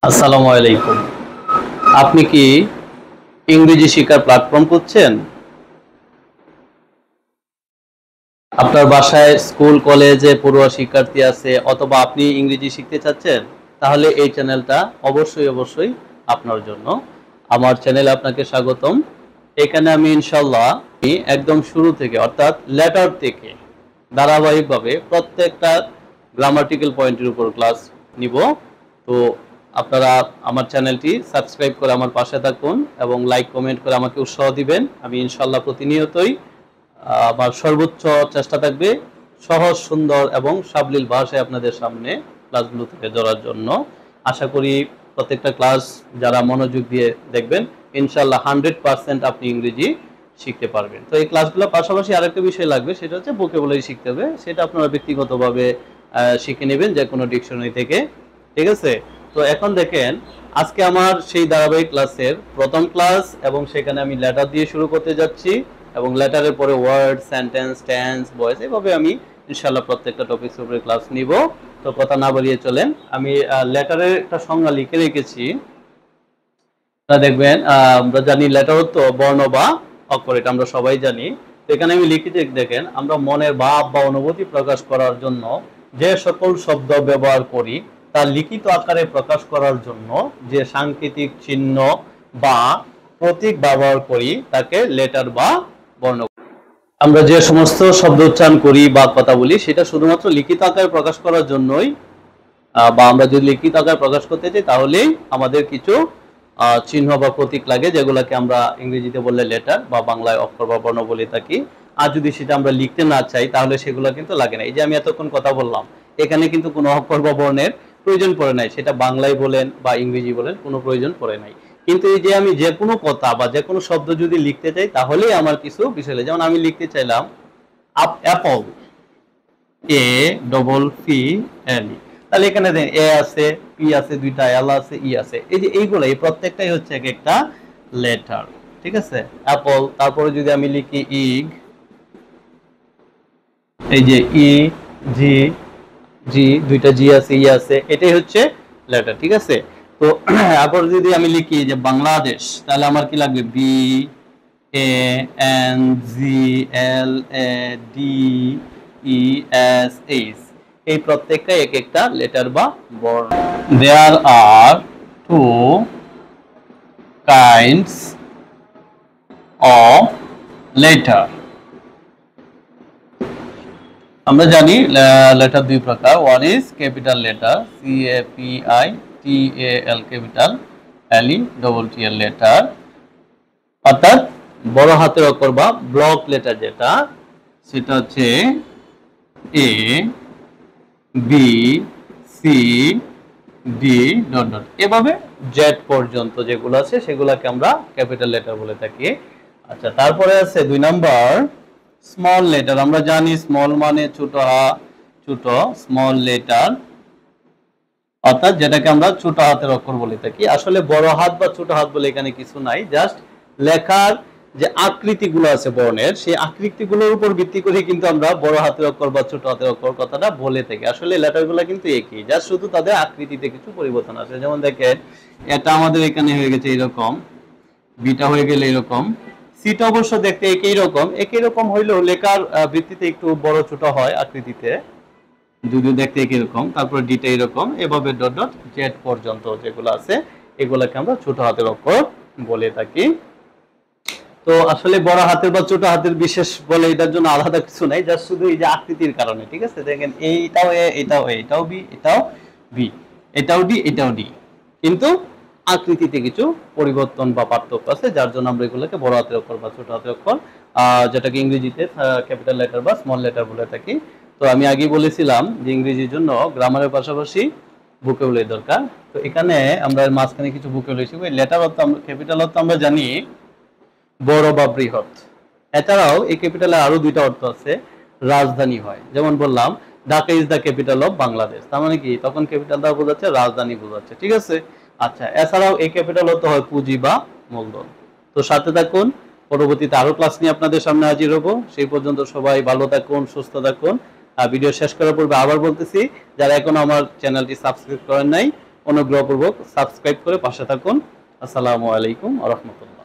আসসালামু আলাইকুম। আপনি কি ইংরেজি শিক্ষার প্ল্যাটফর্ম খুঁজছেন? আপনার বাসায় স্কুল কলেজে পড়ুয়া শিক্ষার্থী আছে অথবা আপনি ইংরেজি শিখতে চাচ্ছেন? তাহলে এই চ্যানেলটা অবশ্যই আপনার জন্য। আমার চ্যানেলে আপনাকে স্বাগতম। এখানে আমি ইনশাআল্লাহ একদম শুরু থেকে অর্থাৎ লেটার থেকে ধারাবাহিকভাবে প্রত্যেকটা গ্রামাটিক্যাল পয়েন্টের উপর ক্লাস নিব। তো আপনারা আমার চ্যানেলটি সাবস্ক্রাইব করে আমার পাশে থাকুন এবং লাইক কমেন্ট করে আমাকে উৎসাহ দিবেন। আমি ইনশাআল্লাহ প্রতিনিয়তই আমার সর্বোচ্চ চেষ্টা থাকবে সহজ সুন্দর এবং সাবলীল ভাষায় আপনাদের সামনে ক্লাসগুলো থেকে ধরার জন্য। আশা করি প্রত্যেকটা ক্লাস যারা মনোযোগ দিয়ে দেখবেন ইনশাআল্লাহ 100% আপনি ইংরেজি শিখতে পারবেন। তো এই ক্লাসগুলোর পাশাপাশি আরেকটা বিষয় লাগবে, সেটা হচ্ছে ভোকাবুলারি শিখতে হবে। সেটা আপনারা ব্যক্তিগতভাবে শিখে নেবেন যে কোনো ডিকশনারি থেকে, ঠিক আছে? তো এখন দেখেন, আজকে আমার সেই ধারাবাহিক ক্লাসের প্রথম ক্লাস এবং সেখানে আমি লেটার দিয়ে শুরু করতে যাচ্ছি এবং লেটারের পরে ওয়ার্ড, সেন্টেন্স, টেন্স, ভয়েস, এইভাবে আমি ইনশাআল্লাহ প্রত্যেকটা টপিকস উপরে ক্লাস নিব। তো কথা না বাড়িয়ে চলেন, আমি লেটারের একটা সংজ্ঞা লিখে রেখেছি। দেখবেন আমরা জানি লেটার তো বর্ণ বা অক্ষর, এটা আমরা সবাই জানি। তো এখানে আমি লিখেছি, দেখেন আমরা মনের ভাব বা অনুভূতি প্রকাশ করার জন্য যে সকল শব্দ ব্যবহার করি তা লিখিত আকারে প্রকাশ করার জন্য যে সাংকেতিক চিহ্ন বা প্রতীক ব্যবহার করি তাকে লেটার বা বর্ণ। আমরা যে সমস্ত শব্দ উচ্চারণ করি বা কথা বলি সেটা শুধুমাত্র লিখিত আকারে প্রকাশ করার জন্যই, বা আমরা যদি লিখিত আকারে প্রকাশ করতে চাই তাহলেই আমাদের কিছু চিহ্ন বা প্রতীক লাগে, যেগুলোকে আমরা ইংরেজিতে বললে লেটার বা বাংলায় অক্ষর বা বর্ণ বলে থাকি। আর যদি সেটা আমরা লিখতে না চাই তাহলে সেগুলো কিন্তু লাগে না। এই যে আমি এতক্ষণ কথা বললাম, এখানে কিন্তু কোনো অক্ষর বা বর্ণের প্রয়োজন পড়ে নাই, সেটা বাংলায় বলেন বা ইংরেজি বলেন, কোনো প্রয়োজন পড়ে নাই। কিন্তু এই যে আমি যে কোনো কথা বা যে কোনো শব্দ যদি লিখতে চাই তাহলেই আমার কিছু বিষয়, যেমন আমি লিখতে চাইলাম apple, A double P L E, তাহলে এখানে দেখেন এ আছে, পি আছে, দুইটা এল আছে, ই আছে। এই যে এইগুলো, এই প্রত্যেকটাই হচ্ছে এক একটা লেটার, ঠিক আছে? অ্যাপল, তারপরে যদি আমি লিখি ইগ, এই যে ই, জি, জি, দুইটা জি আছে, ই আছে, এটাই হচ্ছে লেটার, ঠিক আছে? তো আবার যদি আমি লিখি যে বাংলাদেশ, তাহলে আমার কি লাগবে? B A N G L A D E S H. এই প্রত্যেকটা এক একটা লেটার বা বর্ণ। There are two kinds of letter. আমরা জানি লেটার দুই প্রকার। One is capital letter, C A P I T A L, capital, L E double T L letter, অর্থাৎ বড় হাতের অক্ষর বা ব্লক লেটার, যেটা সেটা হচ্ছে A B C D dot dot, এভাবে জেড পর্যন্ত যেগুলো আছে সেগুলোকে আমরা ক্যাপিটাল লেটার বলে থাকি। আচ্ছা, তারপরে আছে দুই নাম্বার স্মল লেটার। আমরা জানি স্মল মানে ছোট, ছোট, স্মল লেটার, অর্থাৎ যেটাকে আমরা ছোট হাতের অক্ষর বলে থাকি। আসলে বড় হাত বা ছোট হাত বলে এখানে কিছু নাই, জাস্ট লেখার যে আকৃতিগুলো আছে বর্ণের, সেই আকৃতিগুলোর উপর ভিত্তি করে কিন্তু আমরা বড় হাতের অক্ষর বা ছোট হাতের অক্ষর কথাটা বলে থাকি। আসলে লেটারগুলো কিন্তু একই, জাস্ট শুধু তাদের আকৃতিতে কিছু পরিবর্তন আছে। যেমন দেখেন, এটা আমাদের এখানে হয়ে গেছে এরকম, বিটা হয়ে গেলে এরকম, সিটা অবশ্য দেখতে একই রকম হইলেও লেখার ভিত্তিতে একটু বড় ছোট হয় আকৃতিতে, যদিও দেখতে একই রকম। তারপর ডিটা এরকম, এভাবে ডট ডট জেড পর্যন্ত যেগুলো আছে এগুলোকে আমরা ছোট হাতের অক্ষর বলে থাকি। তো আসলে বড় হাতের বা ছোট হাতের বিশেষ বলে এটার জন্য আলাদা কিছু নাই, জাস্ট শুধু এই যে আকৃতির কারণে, ঠিক আছে? দেখেন এইটাও এ, এটাও এ, এটাও বি, এটাও বি, এটাও ডি, এটাও ডি, কিন্তু আকৃতিতে কিছু পরিবর্তন বা পার্থক্য আছে, যার জন্য আমরা এগুলোকে বড় হাতের অক্ষর বা ছোট হাতের অক্ষর, যেটাকে ইংরেজিতে ক্যাপিটাল লেটার বা স্মল লেটার বলে থাকি। তো আমি আগেই বলেছিলাম যে ইংরেজির জন্য গ্রামারের পাশাপাশি ভোকাবুলারি দরকার। তো এখানে আমরা মাঝখানে কিছু ভোকাবুলারি শিখব। লেটার অর্থ, আমরা ক্যাপিটাল অর্থ আমরা জানি বড় বা বৃহৎ। এছাড়াও এই ক্যাপিটালের আরো দুইটা অর্থ আছে, রাজধানী হয়। যেমন বললাম Dhaka is the capital of Bangladesh, তার মানে কি তখন ক্যাপিটাল দ্বারা বোঝাচ্ছে রাজধানী বোঝাচ্ছে, ঠিক আছে? আচ্ছা, এছাড়াও এই ক্যাপিটাল অর্থ হয় পুঁজি বা মূলধন। তো সাথে থাকুন, পরবর্তীতে আরো ক্লাস নিয়ে আপনাদের সামনে হাজির হব। সেই পর্যন্ত সবাই ভালো থাকুন, সুস্থ থাকুন। ভিডিও শেষ করার পূর্বে আবার বলতেছি, যারা এখনো আমার চ্যানেলটি সাবস্ক্রাইব করেন নাই অনুগ্রহপূর্বক সাবস্ক্রাইব করে পাশে থাকুন। আসসালামু আলাইকুম ওয়া রাহমাতুল্লাহ।